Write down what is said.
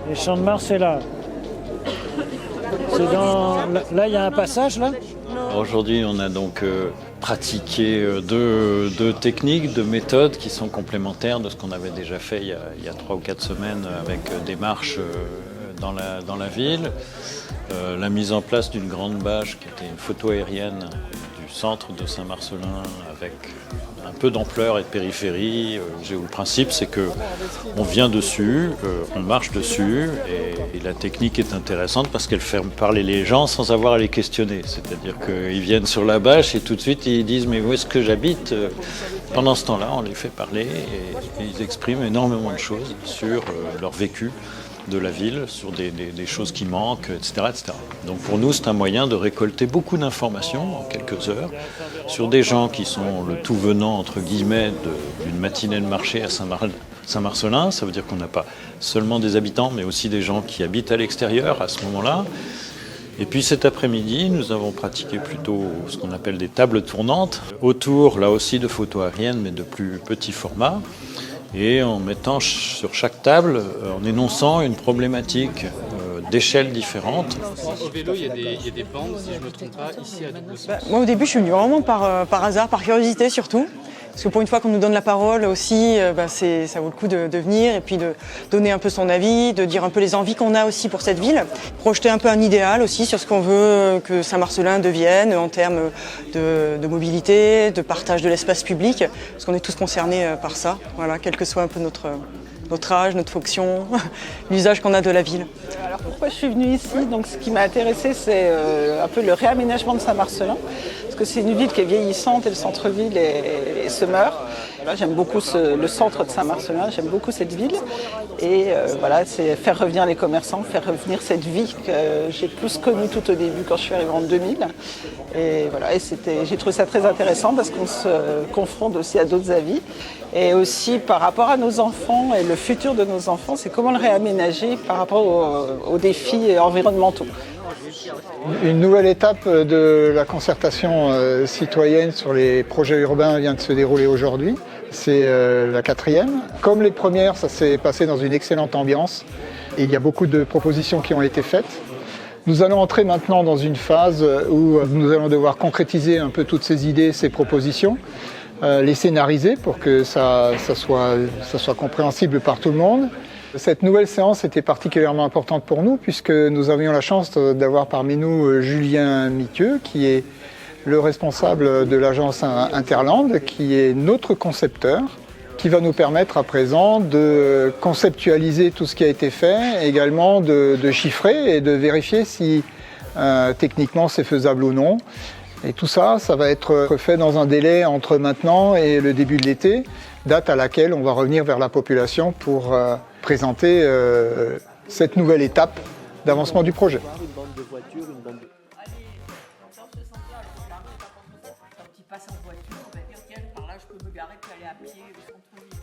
Les Champs de Mars, c'est là. C'est dans... Là, il y a un passage, là. Aujourd'hui, on a donc pratiqué deux techniques, deux méthodes qui sont complémentaires de ce qu'on avait déjà fait il y a 3 ou 4 semaines avec des marches dans la ville. La mise en place d'une grande bâche qui était une photo aérienne du centre de Saint-Marcellin avec un peu d'ampleur et de périphérie. Le principe, c'est qu'on vient dessus, on marche dessus et la technique est intéressante parce qu'elle fait parler les gens sans avoir à les questionner. C'est-à-dire qu'ils viennent sur la bâche et tout de suite ils disent « mais où est-ce que j'habite ?» Pendant ce temps-là, on les fait parler et ils expriment énormément de choses sur leur vécu de la ville, sur des choses qui manquent, etc., etc. Donc pour nous, c'est un moyen de récolter beaucoup d'informations en quelques heures sur des gens qui sont le tout venant, entre guillemets, d'une matinée de marché à Saint-Marcellin. Ça veut dire qu'on n'a pas seulement des habitants, mais aussi des gens qui habitent à l'extérieur à ce moment-là. Et puis cet après-midi, nous avons pratiqué plutôt ce qu'on appelle des tables tournantes, autour, là aussi, de photos aériennes, mais de plus petit format. Et en mettant sur chaque table, en énonçant une problématique d'échelles différentes. Au vélo, il y a des bandes, si je ne me trompe pas, ici à double sens. Moi, au début, je suis venue vraiment par hasard, par curiosité surtout. Parce que pour une fois qu'on nous donne la parole aussi, ça vaut le coup de venir et puis de donner un peu son avis, de dire un peu les envies qu'on a aussi pour cette ville. Projeter un peu un idéal aussi sur ce qu'on veut que Saint-Marcellin devienne en termes de mobilité, de partage de l'espace public. Parce qu'on est tous concernés par ça, voilà, quel que soit un peu notre âge, notre fonction, l'usage qu'on a de la ville. Alors pourquoi je suis venue ici? Donc, ce qui m'a intéressée, c'est un peu le réaménagement de Saint-Marcellin. Parce que c'est une ville qui est vieillissante et le centre-ville se meurt. Voilà, j'aime beaucoup le centre de Saint-Marcellin, j'aime beaucoup cette ville. Et voilà, c'est faire revenir les commerçants, faire revenir cette vie que j'ai plus connue tout au début quand je suis arrivée en 2000. Et voilà, j'ai trouvé ça très intéressant parce qu'on se confronte aussi à d'autres avis. Et aussi par rapport à nos enfants et le futur de nos enfants, c'est comment le réaménager par rapport aux défis environnementaux. Une nouvelle étape de la concertation citoyenne sur les projets urbains vient de se dérouler aujourd'hui. C'est la 4e. Comme les premières, ça s'est passé dans une excellente ambiance. Et il y a beaucoup de propositions qui ont été faites. Nous allons entrer maintenant dans une phase où nous allons devoir concrétiser un peu toutes ces idées, ces propositions, les scénariser pour que ça soit compréhensible par tout le monde. Cette nouvelle séance était particulièrement importante pour nous puisque nous avions la chance d'avoir parmi nous Julien Mithieu, qui est le responsable de l'agence Interland, qui est notre concepteur, qui va nous permettre à présent de conceptualiser tout ce qui a été fait, également de chiffrer et de vérifier si techniquement c'est faisable ou non. Et tout ça, ça va être fait dans un délai entre maintenant et le début de l'été, date à laquelle on va revenir vers la population pour présenter cette nouvelle étape d'avancement du projet. Quand il passe en voiture, on va dire, tiens, par là, je peux me garer puis aller à pied au centre-ville.